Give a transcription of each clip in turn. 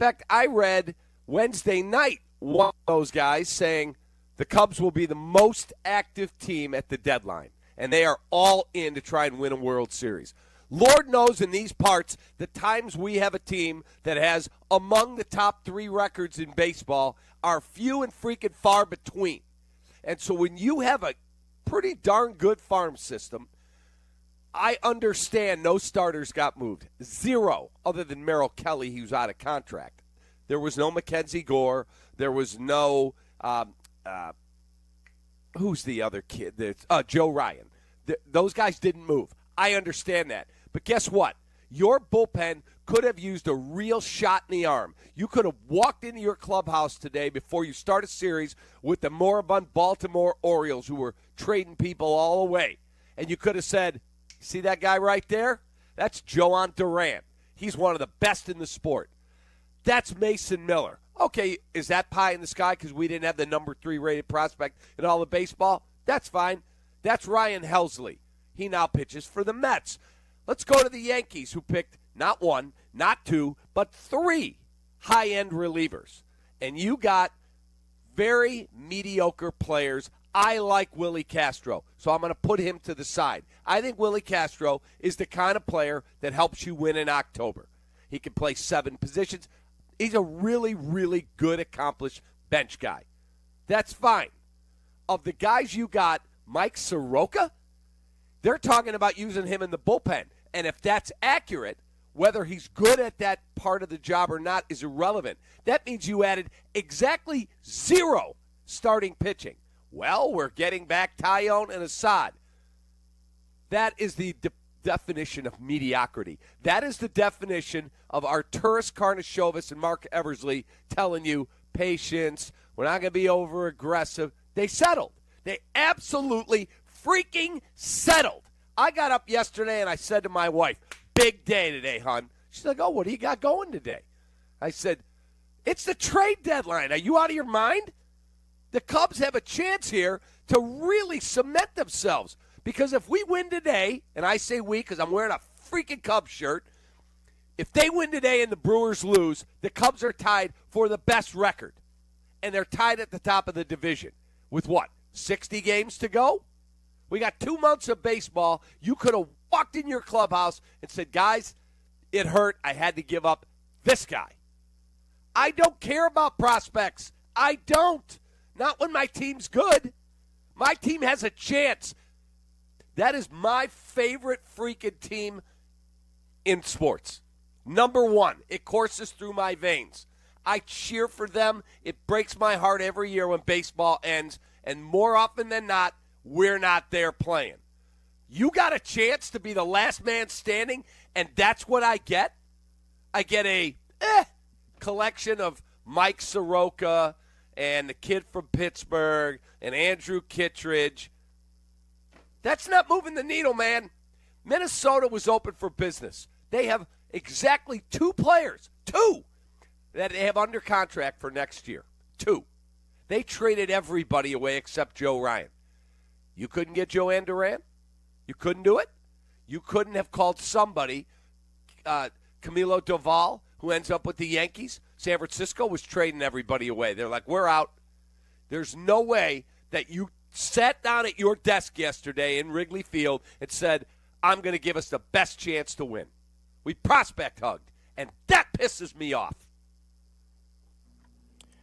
fact, I read Wednesday night one of those guys saying the Cubs will be the most active team at the deadline, and they are all in to try and win a World Series. Lord knows in these parts, the times we have a team that has among the top 3 records in baseball are few and freaking far between. And so when you have a pretty darn good farm system, I understand no starters got moved. 0, other than Merrill Kelly, he was out of contract. There was no Mackenzie Gore. There was no who's the other kid? Joe Ryan. Those guys didn't move. I understand that. But guess what? Your bullpen could have used a real shot in the arm. You could have walked into your clubhouse today before you start a series with the moribund Baltimore Orioles who were trading people all away. And you could have said, see that guy right there? That's Joan Durant. He's one of the best in the sport. That's Mason Miller. Okay, is that pie in the sky because we didn't have the number 3 rated prospect in all of baseball? That's fine. That's Ryan Helsley. He now pitches for the Mets. Let's go to the Yankees, who picked not 1, not 2, but 3 high-end relievers. And you got very mediocre players. I like Willie Castro, so I'm going to put him to the side. I think Willie Castro is the kind of player that helps you win in October. He can play 7 positions. He's a really, really good, accomplished bench guy. That's fine. Of the guys you got, Mike Soroka, they're talking about using him in the bullpen. And if that's accurate, whether he's good at that part of the job or not is irrelevant. That means you added exactly 0 starting pitching. Well, we're getting back Tyone and Assad. That is the definition of mediocrity. That is the definition of Arturas Karnisovas and Mark Eversley telling you, patience, we're not going to be over-aggressive. They settled. They absolutely freaking settled. I got up yesterday and I said to my wife, big day today, hon. She's like, oh, what do you got going today? I said, it's the trade deadline. Are you out of your mind? The Cubs have a chance here to really cement themselves. Because if we win today, and I say we because I'm wearing a freaking Cubs shirt, if they win today and the Brewers lose, the Cubs are tied for the best record. And they're tied at the top of the division. With what, 60 games to go? We got 2 months of baseball. You could have walked in your clubhouse and said, guys, it hurt. I had to give up this guy. I don't care about prospects. I don't. Not when my team's good. My team has a chance. That is my favorite freaking team in sports. Number 1. It courses through my veins. I cheer for them. It breaks my heart every year when baseball ends. And more often than not, we're not there playing. You got a chance to be the last man standing, and that's what I get? I get a collection of Mike Soroka and the kid from Pittsburgh and Andrew Kittredge. That's not moving the needle, man. Minnesota was open for business. They have exactly 2 players, 2, that they have under contract for next year. 2. They traded everybody away except Joe Ryan. You couldn't get Joanne Durant? You couldn't do it? You couldn't have called somebody, Camilo Doval, who ends up with the Yankees? San Francisco was trading everybody away. They're like, we're out. There's no way that you sat down at your desk yesterday in Wrigley Field and said, I'm going to give us the best chance to win. We prospect hugged, and that pisses me off.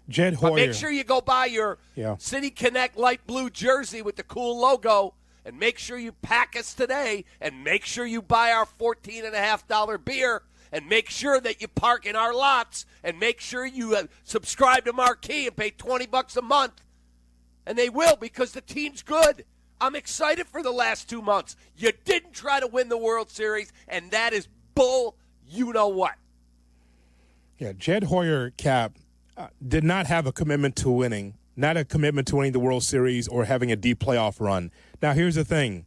Jed Hoyer. But make sure you go buy your City Connect light blue jersey with the cool logo, and make sure you pack us today, and make sure you buy our $14.50 beer, and make sure that you park in our lots, and make sure you subscribe to Marquee and pay $20 a month. And they will, because the team's good. I'm excited for the last 2 months. You didn't try to win the World Series, and that is bull you-know-what. Yeah, Jed Hoyer, Cap, did not have a commitment to winning, not a commitment to winning the World Series or having a deep playoff run. Now, here's the thing.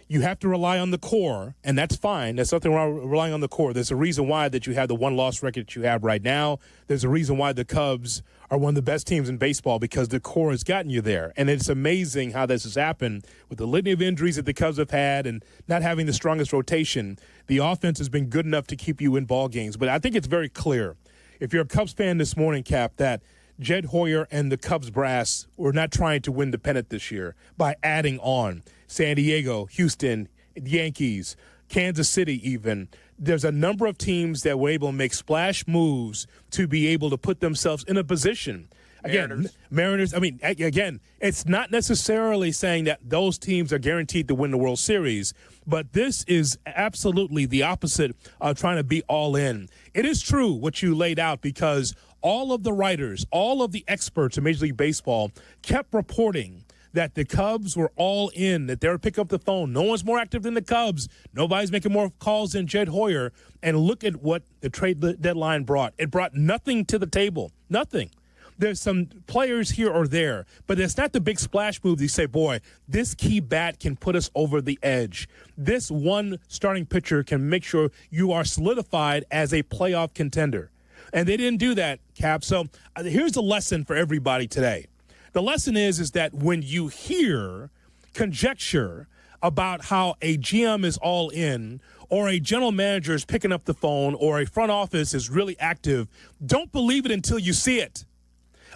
You have to rely on the core, and that's fine. There's nothing wrong with relying on the core. There's a reason why that you have the one-loss record that you have right now. There's a reason why the Cubs are one of the best teams in baseball, because the core has gotten you there. And it's amazing how this has happened with the litany of injuries that the Cubs have had and not having the strongest rotation. The offense has been good enough to keep you in ball games. But I think it's very clear. if you're a Cubs fan this morning, Cap, that Jed Hoyer and the Cubs brass were not trying to win the pennant this year by adding on San Diego, Houston, Yankees, Kansas City even. There's a number of teams that were able to make splash moves to be able to put themselves in a position. Again, Mariners, I mean, again, it's not necessarily saying that those teams are guaranteed to win the World Series, but this is absolutely the opposite of trying to be all in. It is true what you laid out because all of the writers, all of the experts in Major League Baseball kept reporting that the Cubs were all in, that they would pick up the phone. No one's more active than the Cubs. Nobody's making more calls than Jed Hoyer. And look at what the trade deadline brought. It brought nothing to the table. Nothing. There's some players here or there, but it's not the big splash move that you say, boy, this key bat can put us over the edge. This one starting pitcher can make sure you are solidified as a playoff contender. And they didn't do that, Cap. So here's the lesson for everybody today. The lesson is that when you hear conjecture about how a GM is all in or a general manager is picking up the phone or a front office is really active, don't believe it until you see it.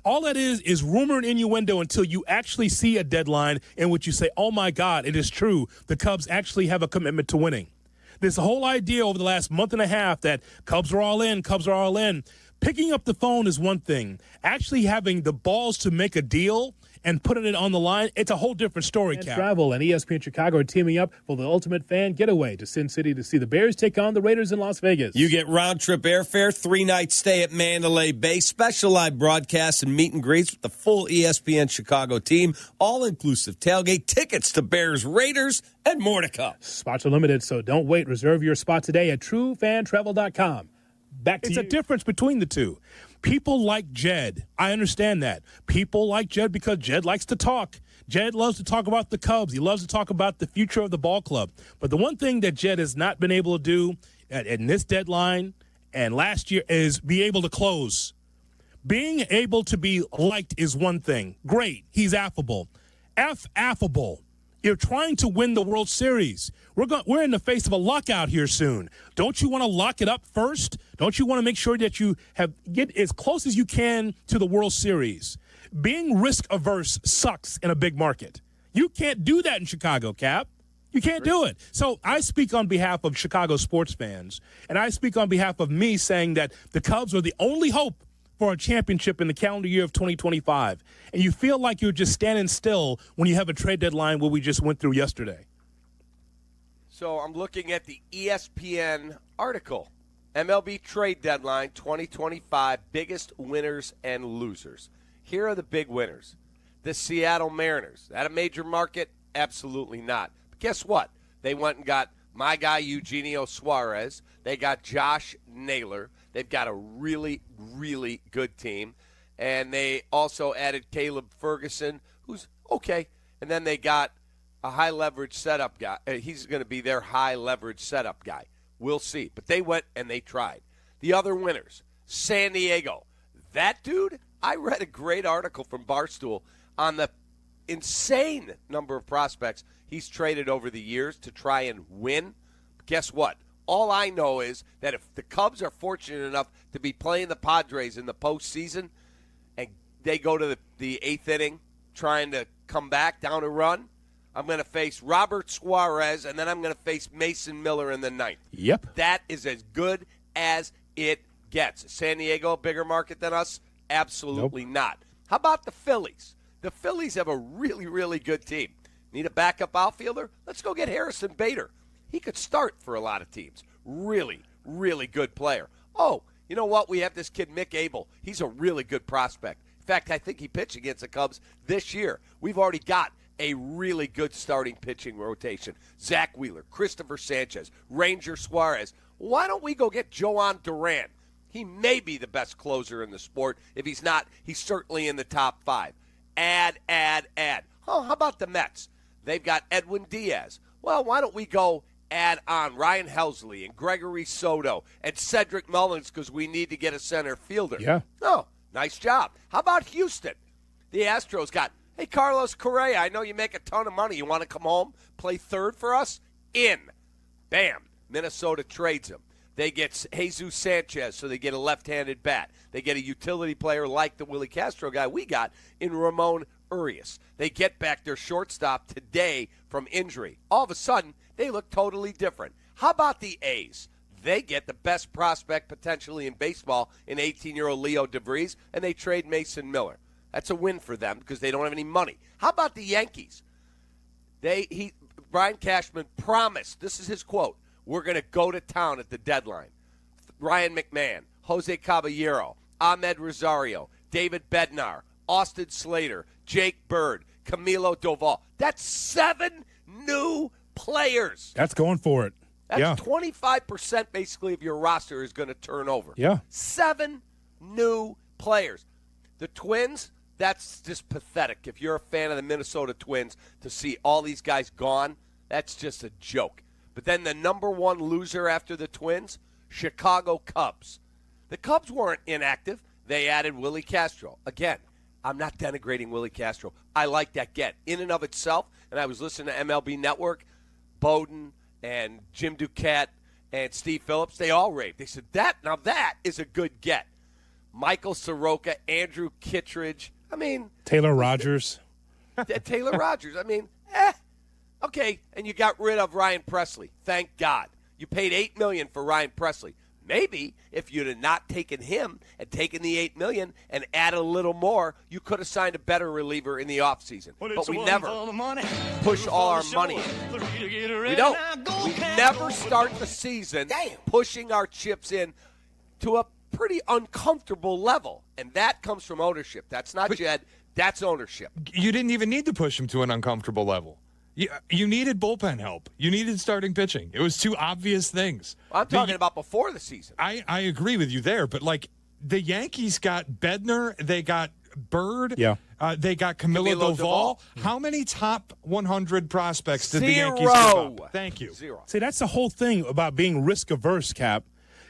All that is rumor and innuendo until you actually see a deadline in which you say, oh, my God, it is true. The Cubs actually have a commitment to winning. This whole idea over the last month and a half that Cubs are all in, Cubs are all in. Picking up the phone is one thing. Actually having the balls to make a deal and putting it on the line, it's a whole different story, Cap. Travel and ESPN Chicago are teaming up for the ultimate fan getaway to Sin City to see the Bears take on the Raiders in Las Vegas. You get round-trip airfare, 3-night stay at Mandalay Bay, special live broadcasts and meet and greets with the full ESPN Chicago team, all-inclusive tailgate, tickets to Bears, Raiders, and more to come. Spots are limited, so don't wait. Reserve your spot today at truefantravel.com. Back to you. It's a difference between the two. People like Jed. I understand that. People like Jed because Jed likes to talk. Jed loves to talk about the Cubs. He loves to talk about the future of the ball club. But the one thing that Jed has not been able to do in this deadline and last year is be able to close. Being able to be liked is one thing. Great. He's affable. Affable. You're trying to win the World Series. We're in the face of a lockout here soon. Don't you want to lock it up first? Don't you want to make sure that you get as close as you can to the World Series? Being risk averse sucks in a big market. You can't do that in Chicago, Cap. You can't do it. So I speak on behalf of Chicago sports fans, and I speak on behalf of me saying that the Cubs are the only hope for a championship in the calendar year of 2025. And you feel like you're just standing still when you have a trade deadline what we just went through yesterday. So I'm looking at the ESPN article. MLB trade deadline 2025, biggest winners and losers. Here are the big winners. The Seattle Mariners. At a major market? Absolutely not. But guess what? They went and got my guy Eugenio Suarez. They got Josh Naylor. They've got a really, really good team. And they also added Caleb Ferguson, who's okay. And then they got a high-leverage setup guy. He's going to be their high-leverage setup guy. We'll see. But they went and they tried. The other winners, San Diego. That dude, I read a great article from Barstool on the insane number of prospects he's traded over the years to try and win. Guess what? All I know is that if the Cubs are fortunate enough to be playing the Padres in the postseason and they go to the eighth inning trying to come back down a run, I'm going to face Robert Suarez, and then I'm going to face Mason Miller in the ninth. Yep. That is as good as it gets. San Diego, a bigger market than us? Absolutely not. How about the Phillies? The Phillies have a really, really good team. Need a backup outfielder? Let's go get Harrison Bader. He could start for a lot of teams. Really, really good player. Oh, you know what? We have this kid, Mick Abel. He's a really good prospect. In fact, I think he pitched against the Cubs this year. We've already got a really good starting pitching rotation. Zach Wheeler, Christopher Sanchez, Ranger Suarez. Why don't we go get Joan Duran? He may be the best closer in the sport. If he's not, he's certainly in the top five. Add. Oh, how about the Mets? They've got Edwin Diaz. Well, why don't we go add on Ryan Helsley and Gregory Soto and Cedric Mullins because we need to get a center fielder. Yeah. Oh, nice job. How about Houston? The Astros got, hey, Carlos Correa, I know you make a ton of money. You want to come home, play third for us? In. Bam. Minnesota trades him. They get Jesus Sanchez, so they get a left-handed bat. They get a utility player like the Willie Castro guy we got in Ramon Urias. They get back their shortstop today from injury. All of a sudden, they look totally different. How about the A's? They get the best prospect potentially in baseball in 18-year-old Leo DeVries, and they trade Mason Miller. That's a win for them because they don't have any money. How about the Yankees? Brian Cashman promised, this is his quote, we're going to go to town at the deadline. Ryan McMahon, Jose Caballero, Ahmed Rosario, David Bednar, Austin Slater, Jake Bird, Camilo Doval. That's 7 new players. That's going for it. That's 25% basically of your roster is going to turn over. Yeah. 7 new players. The Twins, that's just pathetic. If you're a fan of the Minnesota Twins, to see all these guys gone, that's just a joke. But then the number one loser after the Twins, Chicago Cubs. The Cubs weren't inactive. They added Willie Castro. Again, I'm not denigrating Willie Castro. I like that get. In and of itself, and I was listening to MLB Network, Bowden and Jim Duquette and Steve Phillips, they all raved. They said, that is a good get. Michael Soroka, Andrew Kittredge. I mean, Taylor Rogers. Taylor Rogers. I mean, okay, and you got rid of Ryan Presley. Thank God. You paid $8 million for Ryan Presley. Maybe if you'd have not taken him and taken the $8 million and added a little more, you could have signed a better reliever in the offseason. But we never push all our money in. We don't. We never start the season pushing our chips in to a pretty uncomfortable level, and that comes from ownership. That's not Jed. That's ownership. You didn't even need to push him to an uncomfortable level. You needed bullpen help. You needed starting pitching. It was 2 obvious things. I'm talking about before the season. I agree with you there, but like the Yankees got Bednar, they got Bird, they got Camilo Doval. How many top 100 prospects did the Yankees give up? Thank you. 0. See, that's the whole thing about being risk-averse, Cap.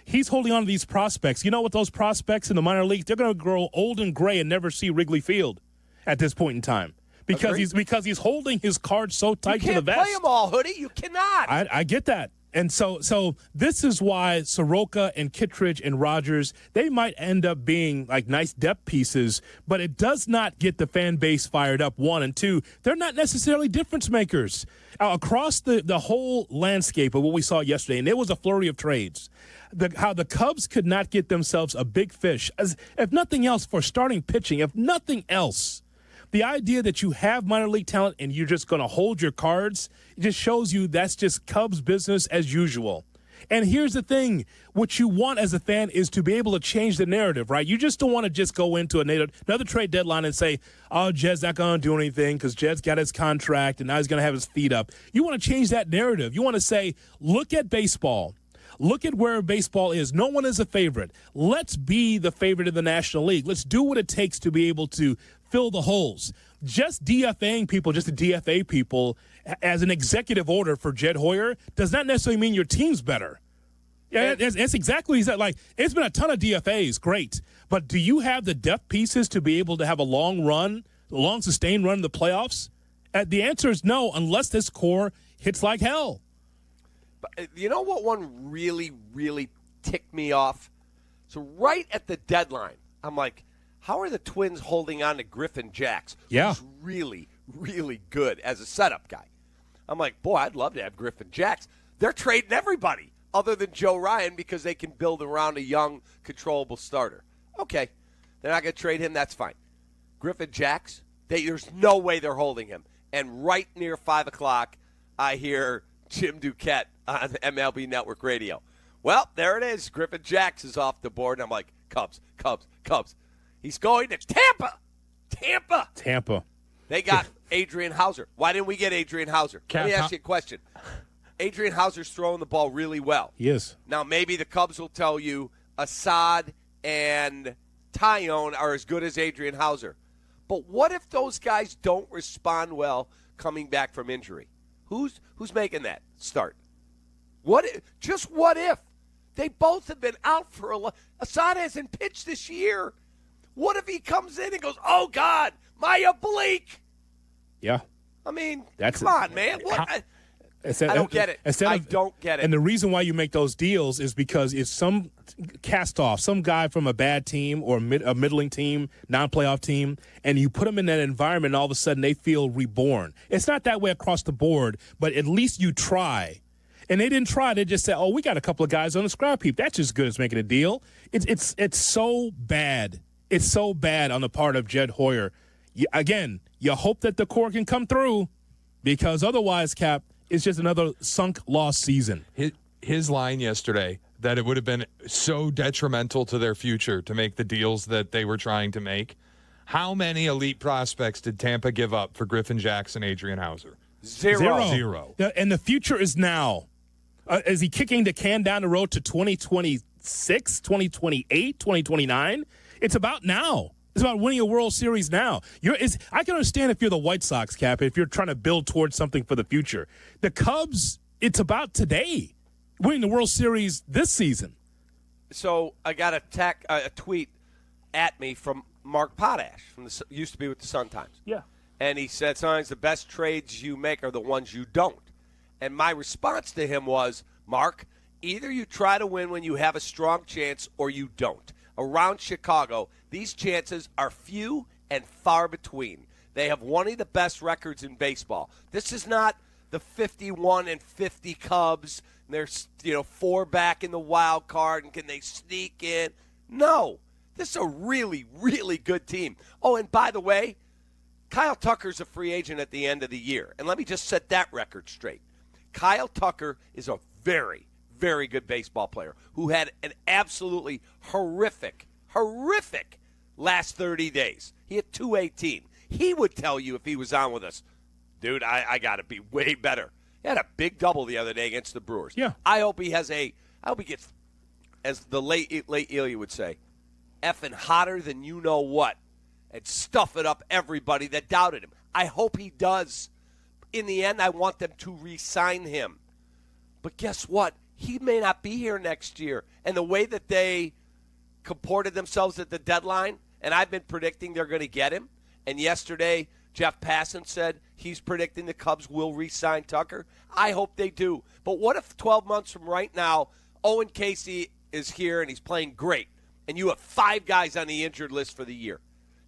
He's holding on to these prospects. You know what, those prospects in the minor leagues, they're going to grow old and gray and never see Wrigley Field at this point in time. Because he's holding his cards so tight to the vest. You can't play them all, Hoodie. You cannot. I get that. And so this is why Soroka and Kittredge and Rogers, they might end up being like nice depth pieces, but it does not get the fan base fired up, 1. And 2, they're not necessarily difference makers. Across the whole landscape of what we saw yesterday, and it was a flurry of trades, how the Cubs could not get themselves a big fish, if nothing else, for starting pitching, if nothing else. The idea that you have minor league talent and you're just going to hold your cards, it just shows you that's just Cubs business as usual. And here's the thing. What you want as a fan is to be able to change the narrative, right? You just don't want to just go into another trade deadline and say, oh, Jed's not going to do anything because Jed's got his contract and now he's going to have his feet up. You want to change that narrative. You want to say, look at baseball. Look at where baseball is. No one is a favorite. Let's be the favorite in the National League. Let's do what it takes to be able to fill the holes. Just DFAing people, just to DFA people as an executive order for Jed Hoyer does not necessarily mean your team's better. Yeah, that's exactly what he said. Like, it's been a ton of DFAs, great. But do you have the depth pieces to be able to have a long sustained run in the playoffs? The answer is no, unless this core hits like hell. But you know what one really, really ticked me off? So right at the deadline, I'm like, how are the Twins holding on to Griffin Jax? Yeah. Who's really, really good as a setup guy. I'm like, boy, I'd love to have Griffin Jax. They're trading everybody other than Joe Ryan because they can build around a young, controllable starter. Okay, they're not going to trade him. That's fine. Griffin Jax, there's no way they're holding him. And right near 5 o'clock, I hear Jim Duquette on MLB Network Radio. Well, there it is. Griffin Jax is off the board. And I'm like, Cubs. He's going to Tampa. They got Adrian Hauser. Why didn't we get Adrian Hauser? Let me ask you a question. Adrian Hauser's throwing the ball really well. He is. Now, maybe the Cubs will tell you Assad and Tyone are as good as Adrian Hauser. But what if those guys don't respond well coming back from injury? Who's making that start? What if? They both have been out for a lot. Assad hasn't pitched this year. What if he comes in and goes, oh, God, my oblique? Yeah. I mean, come on, man. I don't get it. I don't get it. And the reason why you make those deals is because if some cast-off, some guy from a bad team or a middling team, non-playoff team, and you put them in that environment, and all of a sudden they feel reborn. It's not that way across the board, but at least you try. And they didn't try. They just said, "Oh, we got a couple of guys on the scrap heap. That's as good as making a deal." It's so bad. It's so bad on the part of Jed Hoyer. You hope that the core can come through, because otherwise, Cap, it's just another sunk lost season. His line yesterday that it would have been so detrimental to their future to make the deals that they were trying to make. How many elite prospects did Tampa give up for Griffin Jackson, Adrian Hauser? Zero. And the future is now. Is he kicking the can down the road to 2026, 2028, 2029? It's about now. It's about winning a World Series now. I can understand if you're the White Sox, Cap, if you're trying to build towards something for the future. The Cubs, it's about today, winning the World Series this season. So I got a tweet at me from Mark Potash, used to be with the Sun-Times. Yeah. And he said sometimes the best trades you make are the ones you don't. And my response to him was, Mark, either you try to win when you have a strong chance or you don't. Around Chicago, these chances are few and far between. They have one of the best records in baseball. This is not the 51-50 Cubs. They're 4 back in the wild card, and can they sneak in? No. This is a really, really good team. Oh, and by the way, Kyle Tucker's a free agent at the end of the year. And let me just set that record straight. Kyle Tucker is a very, very good baseball player who had an absolutely horrific last 30 days. He had 218. He would tell you if he was on with us, dude, I got to be way better. He had a big double the other day against the Brewers. Yeah. I hope he gets, as the late Ilya would say, effing hotter than you know what, and stuff it up everybody that doubted him. I hope he does. In the end, I want them to re-sign him. But guess what? He may not be here next year. And the way that they comported themselves at the deadline, and I've been predicting they're going to get him, and yesterday Jeff Passan said he's predicting the Cubs will re-sign Tucker. I hope they do. But what if 12 months from right now, Owen Casey is here and he's playing great, and you have 5 guys on the injured list for the year?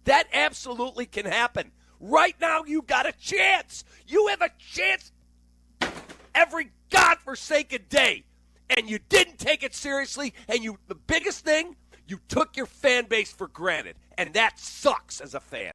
That absolutely can happen. Right now, you got a chance. You have a chance every godforsaken day. And you didn't take it seriously. And the biggest thing, you took your fan base for granted. And that sucks as a fan.